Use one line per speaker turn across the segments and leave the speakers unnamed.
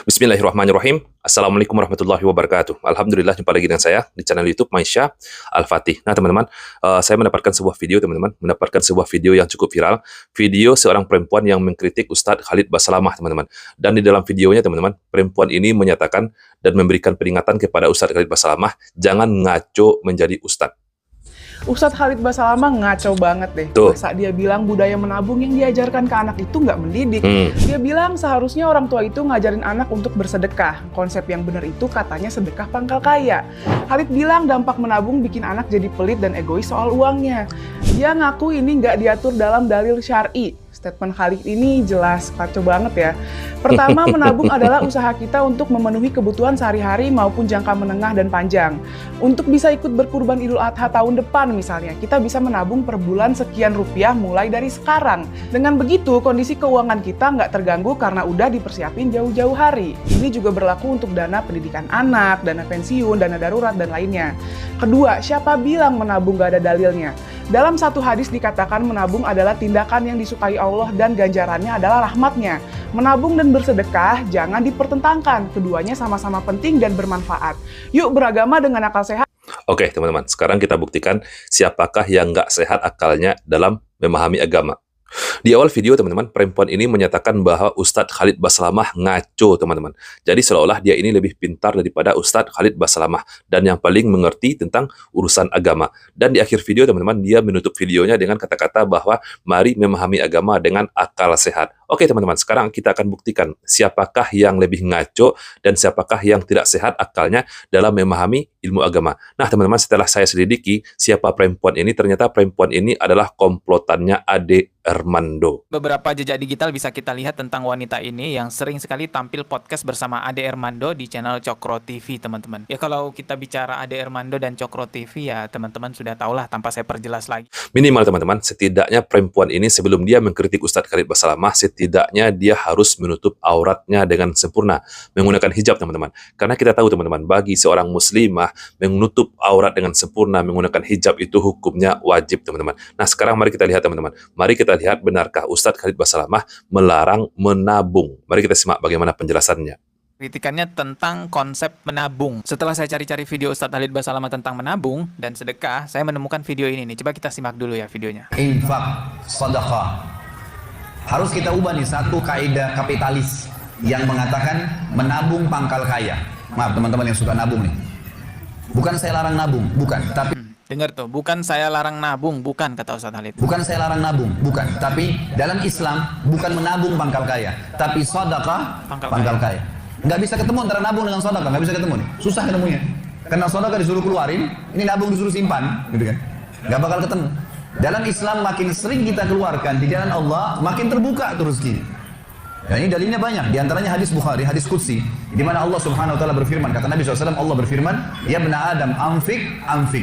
Bismillahirrahmanirrahim. Assalamualaikum warahmatullahi wabarakatuh. Alhamdulillah jumpa lagi dengan saya di channel YouTube Maisha Al-Fatih. Nah teman-teman, saya mendapatkan sebuah video yang cukup viral. Video seorang perempuan yang mengkritik Ustadz Khalid Basalamah teman-teman. Dan di dalam videonya teman-teman, perempuan ini menyatakan dan memberikan peringatan kepada Ustadz Khalid Basalamah, jangan ngaco menjadi Ustadz.
Ustadz Khalid Basalamah ngaco banget deh. Masa dia bilang budaya menabung yang diajarkan ke anak itu nggak mendidik. Dia bilang seharusnya orang tua itu ngajarin anak untuk bersedekah. Konsep yang benar itu katanya sedekah pangkal kaya. Khalid bilang dampak menabung bikin anak jadi pelit dan egois soal uangnya. Dia ngaku ini nggak diatur dalam dalil syar'i. Statement Khalid ini jelas kacau banget ya. Pertama, menabung adalah usaha kita untuk memenuhi kebutuhan sehari-hari maupun jangka menengah dan panjang. Untuk bisa ikut berkurban Idul Adha tahun depan misalnya, kita bisa menabung per bulan sekian rupiah mulai dari sekarang. Dengan begitu, kondisi keuangan kita nggak terganggu karena udah dipersiapin jauh-jauh hari. Ini juga berlaku untuk dana pendidikan anak, dana pensiun, dana darurat, dan lainnya. Kedua, siapa bilang menabung nggak ada dalilnya? Dalam satu hadis dikatakan menabung adalah tindakan yang disukai Allah dan ganjarannya adalah rahmatnya. Menabung dan bersedekah jangan dipertentangkan, keduanya sama-sama penting dan bermanfaat. Yuk beragama dengan akal sehat.
Oke teman-teman, sekarang kita buktikan siapakah yang nggak sehat akalnya dalam memahami agama. Di awal video teman-teman, perempuan ini menyatakan bahwa Ustadz Khalid Basalamah ngaco teman-teman. Jadi seolah-olah dia ini lebih pintar daripada Ustadz Khalid Basalamah dan yang paling mengerti tentang urusan agama. Dan di akhir video teman-teman, dia menutup videonya dengan kata-kata bahwa mari memahami agama dengan akal sehat. Oke teman-teman, sekarang kita akan buktikan siapakah yang lebih ngaco dan siapakah yang tidak sehat akalnya dalam memahami ilmu agama. Nah teman-teman, setelah saya selidiki siapa perempuan ini, ternyata perempuan ini adalah komplotannya Ade Armando.
Beberapa jejak digital bisa kita lihat tentang wanita ini yang sering sekali tampil podcast bersama Ade Armando di channel Cokro TV teman-teman. Ya kalau kita bicara Ade Armando dan Cokro TV ya teman-teman sudah tahulah tanpa saya perjelas lagi.
Minimal teman-teman, setidaknya perempuan ini sebelum dia mengkritik Ustadz Khalid Basalamah, setidaknya dia harus menutup auratnya dengan sempurna, menggunakan hijab teman-teman. Karena kita tahu teman-teman, bagi seorang muslimah menutup aurat dengan sempurna, menggunakan hijab itu hukumnya wajib teman-teman. Nah sekarang mari kita lihat teman-teman, mari kita lihat benarkah Ustadz Khalid Basalamah melarang menabung. Mari kita simak bagaimana penjelasannya.
Kritikannya tentang konsep menabung. Setelah saya cari-cari video Ustadz Khalid Basalamah tentang menabung dan sedekah, saya menemukan video ini nih. Coba kita simak dulu ya videonya.
Infak, sedekah. Harus kita ubah nih satu kaidah kapitalis yang mengatakan menabung pangkal kaya. Maaf teman-teman yang suka nabung nih. Bukan saya larang nabung, bukan. Tapi
dengar tuh, bukan saya larang nabung, bukan kata Ustadz Khalid.
Bukan saya larang nabung, bukan. Tapi dalam Islam bukan menabung pangkal kaya, tapi sedekah pangkal kaya. Nggak bisa ketemu antara nabung dengan sedekah, nggak bisa ketemu nih. Susah ketemunya. Karena sedekah disuruh keluarin, ini nabung disuruh simpan, gitu kan. Nggak bakal ketemu. Dalam Islam makin sering kita keluarkan di jalan Allah, makin terbuka terus rezeki. Ya, ini dalilnya banyak. Di antaranya hadis Bukhari, hadis Qudsi, di mana Allah Subhanahu wa taala berfirman, kata Nabi SAW, Allah berfirman, "Ya bena Adam, anfik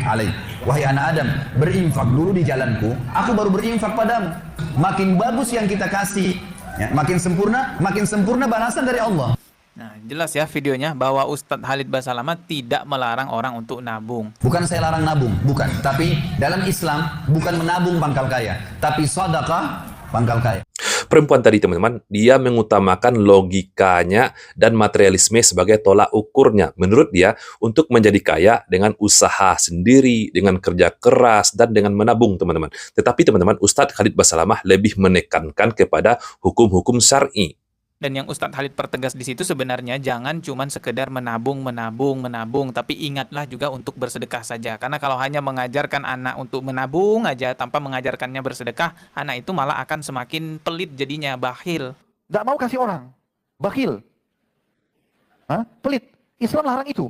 alaih." Wahai anak Adam, berinfak dulu di jalanku, aku baru berinfak padamu. Makin bagus yang kita kasih, ya, makin sempurna balasan dari Allah.
Nah, jelas ya videonya bahwa Ustadz Khalid Basalamah tidak melarang orang untuk nabung.
Bukan saya larang nabung, bukan. Tapi dalam Islam bukan menabung pangkal kaya, tapi sedekah pangkal kaya.
Perempuan tadi teman-teman, dia mengutamakan logikanya dan materialisme sebagai tolak ukurnya. Menurut dia, untuk menjadi kaya dengan usaha sendiri, dengan kerja keras, dan dengan menabung teman-teman. Tetapi teman-teman, Ustadz Khalid Basalamah lebih menekankan kepada hukum-hukum syar'i.
Dan yang Ustadz Khalid pertegas di situ sebenarnya jangan cuman sekedar menabung, tapi ingatlah juga untuk bersedekah saja. Karena kalau hanya mengajarkan anak untuk menabung aja tanpa mengajarkannya bersedekah, anak itu malah akan semakin pelit jadinya, bakhil.
Nggak mau kasih orang, bakhil, pelit. Islam larang itu.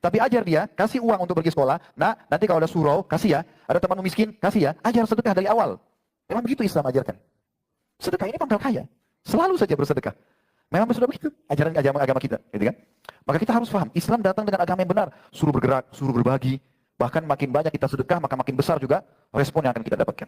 Tapi ajar dia, kasih uang untuk pergi sekolah. Nah, nanti kalau ada surau, kasih ya. Ada temanmu miskin, kasih ya. Ajar sedekah dari awal. Memang begitu Islam ajarkan. Sedekah ini pangkal kaya. Selalu saja bersedekah. Memang sudah begitu ajaran agama kita, gitu kan? Maka kita harus paham, Islam datang dengan agama yang benar, suruh bergerak, suruh berbagi. Bahkan makin banyak kita sedekah, maka makin besar juga respon yang akan kita dapatkan.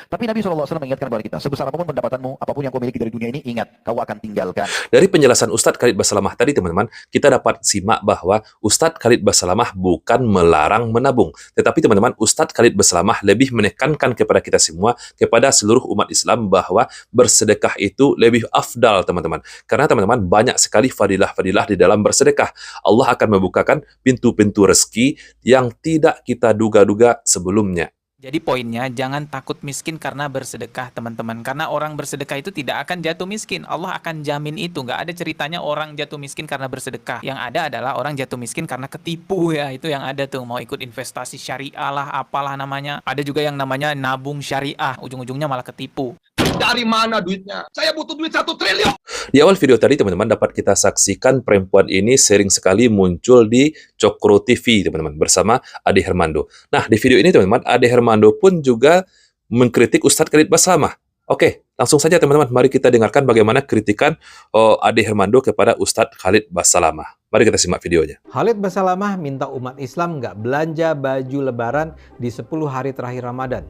Tapi Nabi SAW mengingatkan kepada kita, sebesar apapun pendapatanmu, apapun yang kau miliki dari dunia ini, ingat, kau akan tinggalkan.
Dari penjelasan Ustadz Khalid Basalamah tadi, teman-teman, kita dapat simak bahwa Ustadz Khalid Basalamah bukan melarang menabung. Tetapi, teman-teman, Ustadz Khalid Basalamah lebih menekankan kepada kita semua, kepada seluruh umat Islam, bahwa bersedekah itu lebih afdal, teman-teman. Karena, teman-teman, banyak sekali fadilah-fadilah di dalam bersedekah. Allah akan membukakan pintu-pintu rezeki yang tidak kita duga-duga sebelumnya.
Jadi poinnya, jangan takut miskin karena bersedekah, teman-teman. Karena orang bersedekah itu tidak akan jatuh miskin. Allah akan jamin itu. Nggak ada ceritanya orang jatuh miskin karena bersedekah. Yang ada adalah orang jatuh miskin karena ketipu ya. Itu yang ada tuh. Mau ikut investasi syariah lah, apalah namanya. Ada juga yang namanya nabung syariah. Ujung-ujungnya malah ketipu.
Dari mana duitnya? Saya butuh duit 1 triliun.
Di awal video tadi, teman-teman, dapat kita saksikan perempuan ini sering sekali muncul di Cokro TV, teman-teman, bersama Ade Hermando. Nah, di video ini, teman-teman, Ade Hermando pun juga mengkritik Ustadz Khalid Basalamah. Oke, langsung saja, teman-teman, mari kita dengarkan bagaimana kritikan Ade Hermando kepada Ustadz Khalid Basalamah. Mari kita simak videonya.
Khalid Basalamah minta umat Islam nggak belanja baju lebaran di 10 hari terakhir Ramadan.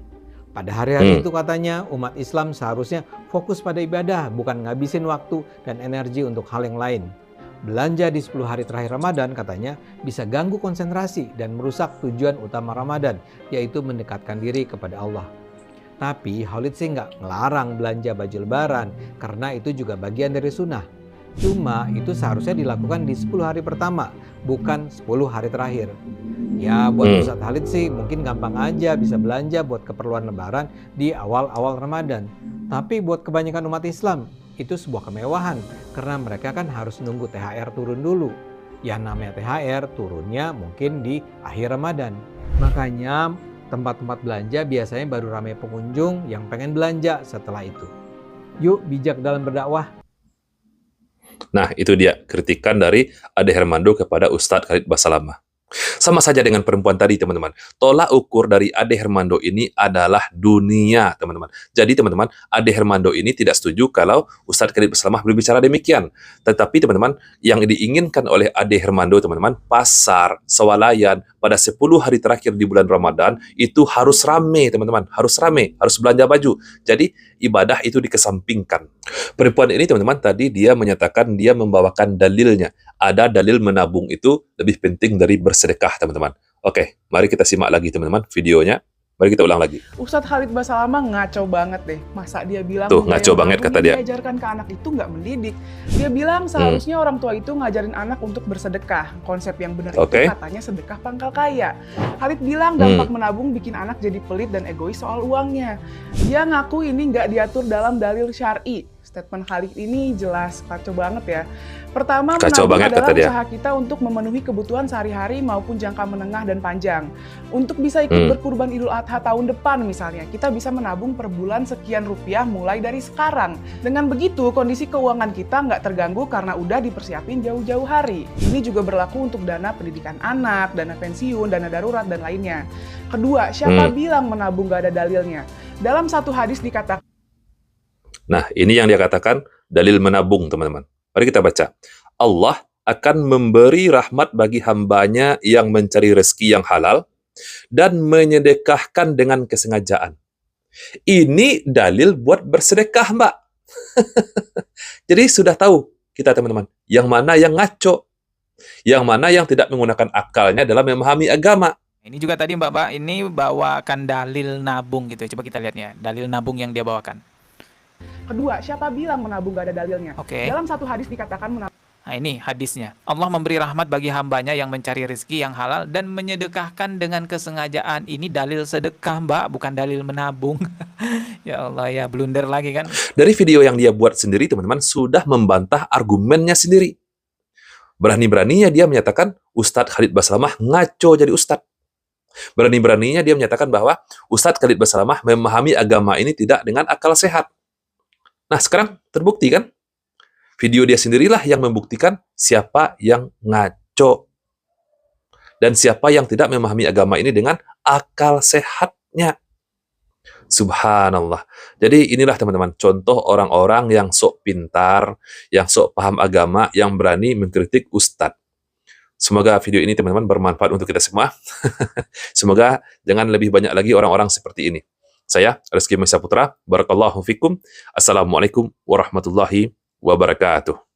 Pada hari-hari itu katanya umat Islam seharusnya fokus pada ibadah, bukan ngabisin waktu dan energi untuk hal yang lain. Belanja di 10 hari terakhir Ramadan katanya bisa ganggu konsentrasi dan merusak tujuan utama Ramadan, yaitu mendekatkan diri kepada Allah. Tapi Khalid sih nggak ngelarang belanja baju lebaran, karena itu juga bagian dari sunnah. Cuma itu seharusnya dilakukan di 10 hari pertama, bukan 10 hari terakhir. Ya buat Ustadz Khalid sih mungkin gampang aja bisa belanja buat keperluan lebaran di awal-awal Ramadan. Tapi buat kebanyakan umat Islam itu sebuah kemewahan, karena mereka kan harus nunggu THR turun dulu. Yang namanya THR turunnya mungkin di akhir Ramadan. Makanya tempat-tempat belanja biasanya baru ramai pengunjung yang pengen belanja setelah itu. Yuk bijak dalam berdakwah.
Nah, itu dia kritikan dari Ade Hermando kepada Ustadz Khalid Basalamah. Sama saja dengan perempuan tadi, teman-teman. Tolak ukur dari Ade Hermando ini adalah dunia, teman-teman. Jadi, teman-teman, Ade Hermando ini tidak setuju kalau Ustadz Khalid Basalamah berbicara demikian. Tetapi, teman-teman, yang diinginkan oleh Ade Hermando, teman-teman, pasar, swalayan, pada 10 hari terakhir di bulan Ramadan, itu harus rame, teman-teman. Harus rame, harus belanja baju. Jadi, ibadah itu dikesampingkan. Perempuan ini, teman-teman, tadi dia menyatakan dia membawakan dalilnya. Ada dalil menabung itu lebih penting dari bersedekah, teman-teman. Oke, mari kita simak lagi, teman-teman, videonya. Mari kita ulang lagi.
Ustadz Khalid Basalamah ngaco banget deh. Masa dia bilang
Tuh, ngaco banget kata dia.
Diajarkan ke anak itu nggak mendidik. Dia bilang seharusnya orang tua itu ngajarin anak untuk bersedekah. Konsep yang benar itu katanya sedekah pangkal kaya. Khalid bilang dampak menabung bikin anak jadi pelit dan egois soal uangnya. Dia ngaku ini nggak diatur dalam dalil syar'i. Statement Khalid ini jelas kacau banget ya. Pertama, menabung adalah usaha kita untuk memenuhi kebutuhan sehari-hari maupun jangka menengah dan panjang. Untuk bisa ikut berkurban Idul Adha tahun depan misalnya, kita bisa menabung per bulan sekian rupiah mulai dari sekarang. Dengan begitu, kondisi keuangan kita nggak terganggu karena udah dipersiapin jauh-jauh hari. Ini juga berlaku untuk dana pendidikan anak, dana pensiun, dana darurat, dan lainnya. Kedua, siapa bilang menabung nggak ada dalilnya? Dalam satu hadis dikatakan,
nah, ini yang dia katakan dalil menabung, teman-teman. Mari kita baca. Allah akan memberi rahmat bagi hambanya yang mencari rezeki yang halal dan menyedekahkan dengan kesengajaan. Ini dalil buat bersedekah, Mbak. Jadi sudah tahu kita, teman-teman, yang mana yang ngaco, yang mana yang tidak menggunakan akalnya dalam memahami agama.
Ini juga tadi Mbak, ini bawakan dalil nabung gitu. Coba kita lihat ya, dalil nabung yang dia bawakan.
Kedua, siapa bilang menabung gak ada dalilnya? Dalam satu hadis dikatakan menabung.
Nah ini hadisnya. Allah memberi rahmat bagi hambanya yang mencari rezeki yang halal dan menyedekahkan dengan kesengajaan. Ini dalil sedekah, Mbak, bukan dalil menabung. Ya Allah ya, blunder lagi kan.
Dari video yang dia buat sendiri, teman-teman, sudah membantah argumennya sendiri. Berani-beraninya dia menyatakan Ustadz Khalid Basalamah ngaco jadi Ustadz. Berani-beraninya dia menyatakan bahwa Ustadz Khalid Basalamah memahami agama ini tidak dengan akal sehat. Nah, sekarang terbukti kan? Video dia sendirilah yang membuktikan siapa yang ngaco. Dan siapa yang tidak memahami agama ini dengan akal sehatnya. Subhanallah. Jadi inilah, teman-teman, contoh orang-orang yang sok pintar, yang sok paham agama, yang berani mengkritik Ustadz. Semoga video ini, teman-teman, bermanfaat untuk kita semua. Semoga jangan lebih banyak lagi orang-orang seperti ini. Saya Rizky Mesa Putra, barakallahu fikum. Assalamualaikum warahmatullahi wabarakatuh.